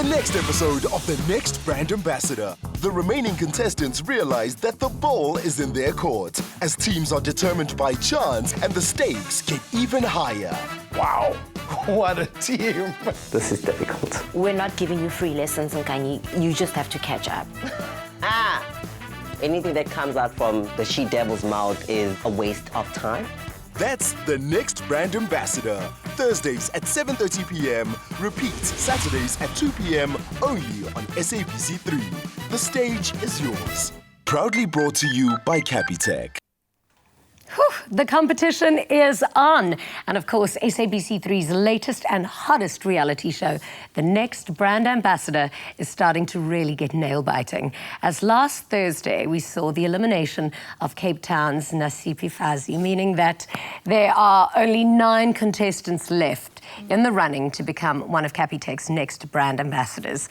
the next episode of The Next Brand Ambassador. The remaining contestants realize that the ball is in their court, as teams are determined by chance and the stakes get even higher. Wow, what a team. This is difficult. We're not giving you free lessons, Nkanyi. You just have to catch up. Anything that comes out from the she-devil's mouth is a waste of time. That's The Next Brand Ambassador. Thursdays at 7:30 p.m. Repeats Saturdays at 2 p.m. only on SABC3. The stage is yours. Proudly brought to you by Capitec. The competition is on. And of course, SABC3's latest and hottest reality show, The Next Brand Ambassador, is starting to really get nail-biting. As last Thursday, we saw the elimination of Cape Town's Nasiphi Fazi, meaning that there are only 9 contestants left in the running to become one of Capitec's next brand ambassadors.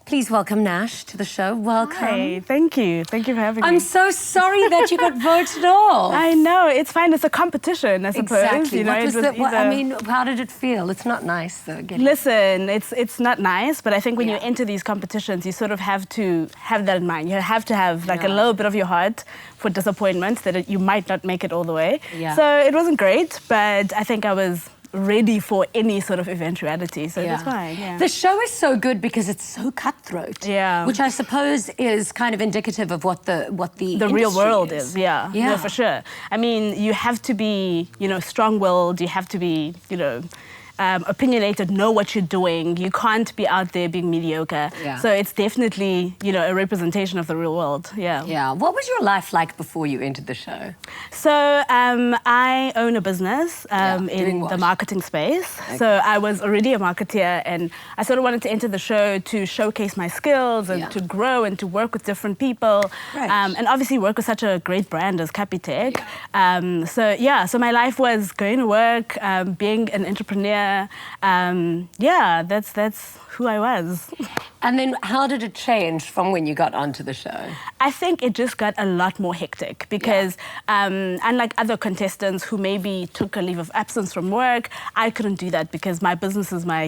Please welcome Nash to the show. Welcome. Hi, thank you. Thank you for having me. I'm so sorry that you got voted off. I know, it's fine. It's a competition, I suppose. Exactly. You know, I mean, how did it feel? It's not nice, though. Listen, it's not nice, but I think when you enter these competitions, you sort of have to have that in mind. You have to have like a little bit of your heart for disappointment that you might not make it all the way. Yeah. So it wasn't great, but I think I was ready for any sort of eventuality, so that's fine. Yeah. The show is so good because it's so cutthroat. Yeah. Which I suppose is kind of indicative of what the real world is. is. Yeah. No, for sure. I mean, you have to be, strong-willed. You have to be, opinionated, know what you're doing. You can't be out there being mediocre. Yeah. So it's definitely, a representation of the real world. Yeah. Yeah. What was your life like before you entered the show? So I own a business in the marketing space. Okay. So I was already a marketeer, and I sort of wanted to enter the show to showcase my skills and to grow and to work with different people. Right. And obviously work with such a great brand as Capitec. So my life was going to work, being an entrepreneur. That's who I was. And then how did it change from when you got onto the show? I think it just got a lot more hectic because unlike other contestants who maybe took a leave of absence from work, I couldn't do that because my business is my,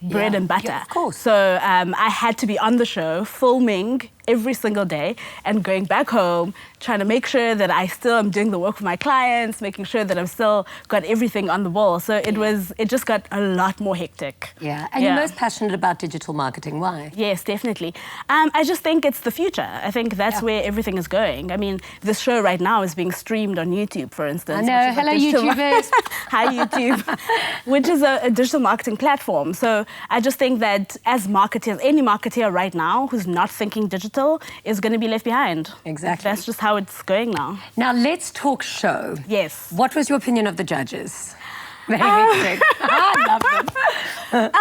bread and butter. Yeah, of course. So I had to be on the show, filming every single day and going back home, trying to make sure that I still am doing the work for my clients, making sure that I've still got everything on the wall. So it just got a lot more hectic. Yeah, and you're most passionate about digital marketing. Why? Yes, definitely. I just think it's the future. I think that's where everything is going. I mean, this show right now is being streamed on YouTube, for instance. I know. Hello, YouTubers. Hi, YouTube. Which is a digital marketing platform. So I just think that as marketers, any marketer right now who's not thinking digital is going to be left behind. Exactly. That's just how it's going now. Now, let's talk show. Yes. What was your opinion of the judges? I love them.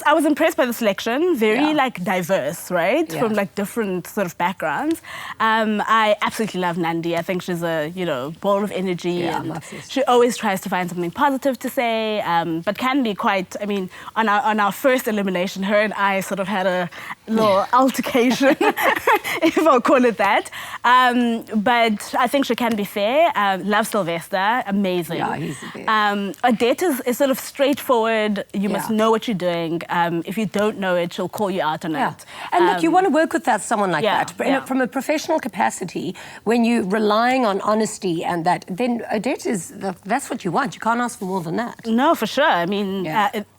I was impressed by the selection. Very diverse, right? From different sort of backgrounds. I absolutely love Nandi. I think she's a ball of energy. Yeah, and she always tries to find something positive to say. But can be quite. I mean, on our first elimination, her and I sort of had a little altercation, if I'll call it that. But I think she can be fair. Love Sylvester, amazing. Yeah, he's the best. Odette is sort of straightforward. You must know what you're doing. If you don't know it, she'll call you out on it. And look, you want to work with someone like that. But from a professional capacity, when you're relying on honesty and that, then Odette that's what you want. You can't ask for more than that. No, for sure. I mean,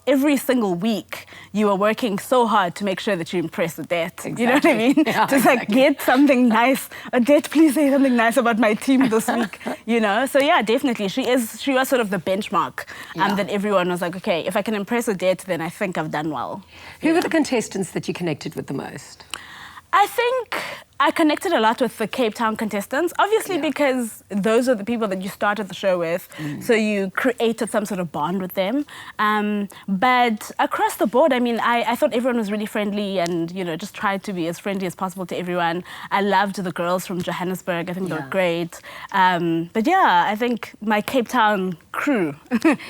every single week, you are working so hard to make sure that you impress Odette. Exactly. You know what I mean? Yeah, Just get something nice. Odette, please say something nice about my team this week. So yeah, definitely. She was sort of the benchmark that everyone was like, okay, if I can impress Odette, then I think I've done well. Who were the contestants that you connected with the most? I think I connected a lot with the Cape Town contestants, obviously because those are the people that you started the show with, so you created some sort of bond with them. But across the board, I mean, I thought everyone was really friendly and, just tried to be as friendly as possible to everyone. I loved the girls from Johannesburg. I think they were great. But yeah, I think my Cape Town crew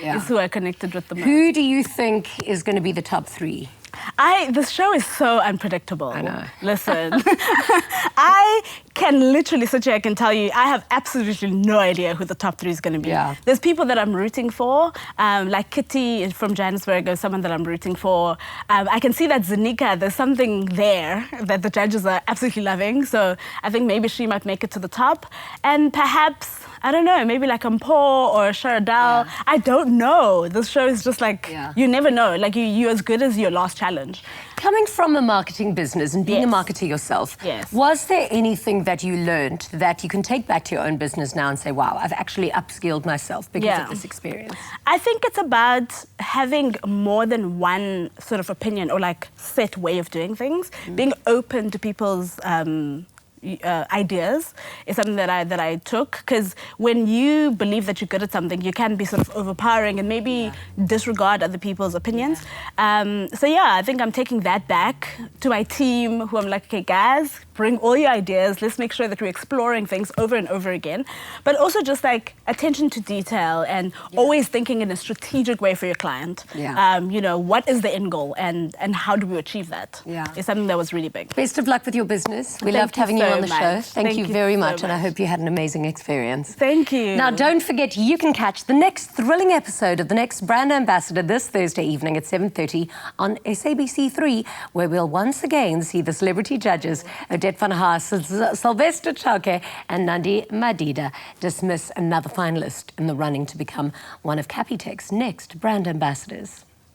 is who I connected with the most. Who do you think is going to be the top 3? This show is so unpredictable. I know. Listen, I can literally sit here, I can tell you, I have absolutely no idea who the top 3 is going to be. Yeah. There's people that I'm rooting for, like Kitty from Johannesburg is someone that I'm rooting for. I can see that Zanika, there's something there that the judges are absolutely loving. So I think maybe she might make it to the top. And perhaps, I don't know, maybe like Mpho or Sharadal. Yeah. I don't know. This show is just like, Yeah. you never know. Like you're as good as your last challenge. Coming from a marketing business and being a Yes. marketer yourself, Yes. was there anything that you learned that you can take back to your own business now and say, wow, I've actually upskilled myself because Yeah. of this experience? I think it's about having more than one sort of opinion or like set way of doing things. Being open to people's ideas is something that I took, because when you believe that you're good at something, you can be sort of overpowering and maybe disregard other people's opinions. So yeah, I think I'm taking that back to my team, who I'm like, okay, guys, bring all your ideas. Let's make sure that we're exploring things over and over again. But also just like attention to detail and always thinking in a strategic way for your client. Yeah. You know, what is the end goal and how do we achieve that? Yeah. Is something that was really big. Best of luck with your business. We Thank loved you having you so on the show. much. Thank you very so much, and I much. hope you had an amazing experience. Thank you. Now, don't forget, you can catch the next thrilling episode of The Next Brand Ambassador this Thursday evening at 7:30 on SABC3, where we'll once again see the celebrity judges Odette van Haas, Sylvester Chauke and Nandi Madida dismiss another finalist in the running to become one of Capitec's next brand ambassadors.